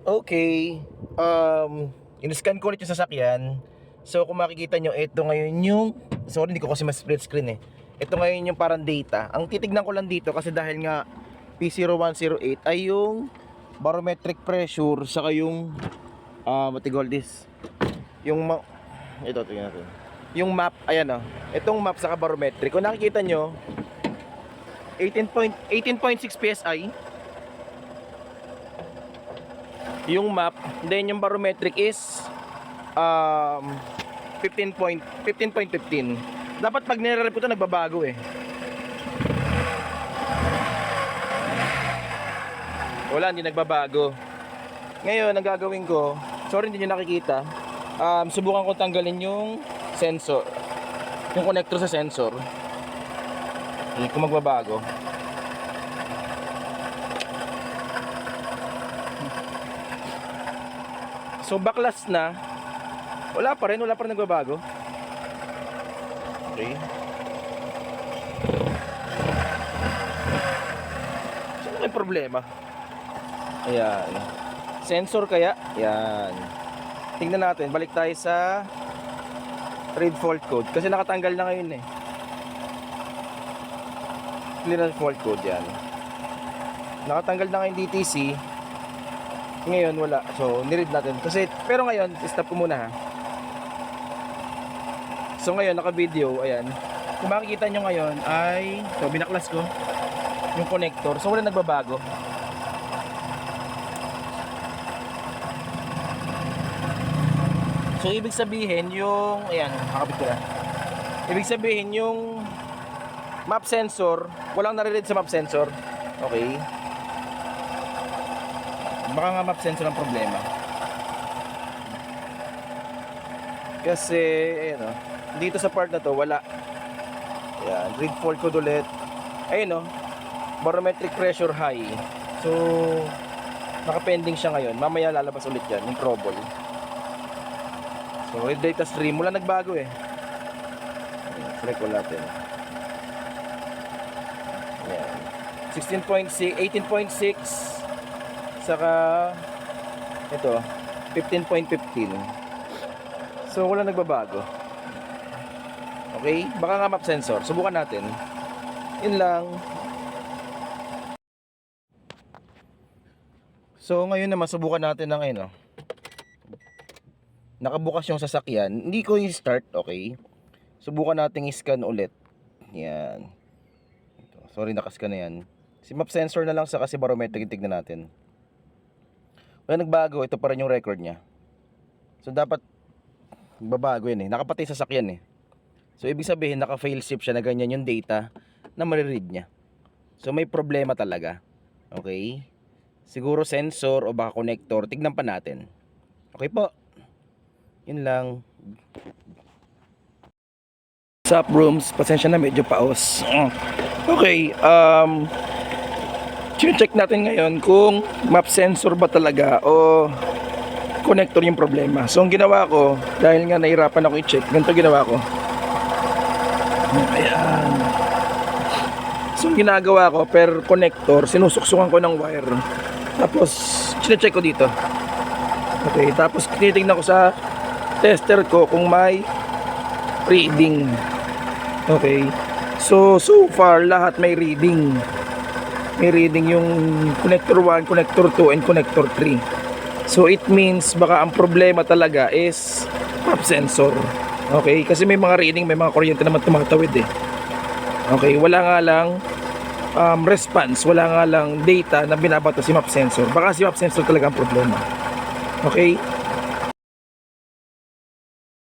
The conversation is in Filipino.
Okay. In-scan ko ulit yung sasakyan. So kung makikita nyo, ito ngayon yung, sorry hindi ko kasi mas split screen eh. Ito ngayon yung parang data. Ang titignan ko lang dito kasi dahil nga P0108 ay yung barometric pressure saka yung what you call this? Ito tingnan natin. Yung map, ayan oh. Itong map saka barometric. Kung nakikita nyo, 18.6 PSI. Yung map, then yung barometric is 15.15. Dapat pag nire-rep ko ito nagbabago eh. Wala, hindi nagbabago. Ngayon, ang gagawin ko, sorry hindi nyo nakikita, subukan ko tanggalin yung sensor, yung connector sa sensor. Hindi ko magbabago. So backlash na. Wala pa rin nagbabago. Okay. Saan may problema? Ayan. Sensor kaya? Ayan. Tingnan natin, balik tayo sa read fault code kasi nakatanggal na ngayon eh. Clearance fault code yan. Nakatanggal na ngayon DTC. Ngayon wala. So niread natin kasi, pero ngayon stop ko muna ha. So ngayon naka video, ayan. Kung makikita nyo ngayon ay, so binaklas ko yung connector. So wala nagbabago. So ibig sabihin yung, ayan, nakabit ko na. Ibig sabihin yung map sensor, walang nare-read sa map sensor. Okay. Baka nga map sensor ang problema. Kasi ayan o, dito sa part na to wala. Ayan, read fault code ulit. Ayun o, barometric pressure high. So naka-pending siya ngayon. Mamaya lalabas ulit yan, yung trouble. So read data stream, wala nagbago eh. Select ko natin. Ayan, 16.6, 18.6, saka ito 15.15. So wala nagbabago. Okay, baka nga map sensor, subukan natin. Yun lang. So ngayon naman subukan natin ng ano, nakabukas yung sasakyan. Hindi ko i-start, okay. Subukan natin i-scan ulit. Yan. Sorry, nakascan na yan. Si map sensor na lang sa kasi barometric, tignan natin. Wala nagbago, ito pa rin yung record niya. So dapat babago yun eh. Nakapatay sa sasakyan eh. So ibig sabihin naka-fail safe siya na ganyan yung data na mariread niya. So may problema talaga. Okay? Siguro sensor o baka connector, tignan pa natin. Okay po. Yun lang. Sup rooms, pasensya na medyo paos. Okay, check natin ngayon kung map sensor ba talaga o connector yung problema. So ang ginawa ko, dahil nga nahirapan ako i-check, ganito ginawa ko. Ayan. So ang ginagawa ko, per connector, sinusuksukan ko ng wire. Tapos, check ko dito. Okay, tapos tinitingnan ko sa tester ko kung may reading. Okay. So far lahat may reading. May reading yung connector 1, connector 2 and connector 3. So it means baka ang problema talaga is map sensor. Okay, kasi may mga reading, may mga kuryente naman tumatawid eh. Okay, wala nga lang response, wala nga lang data na binabato si map sensor. Baka si map sensor talaga ang problema. Okay?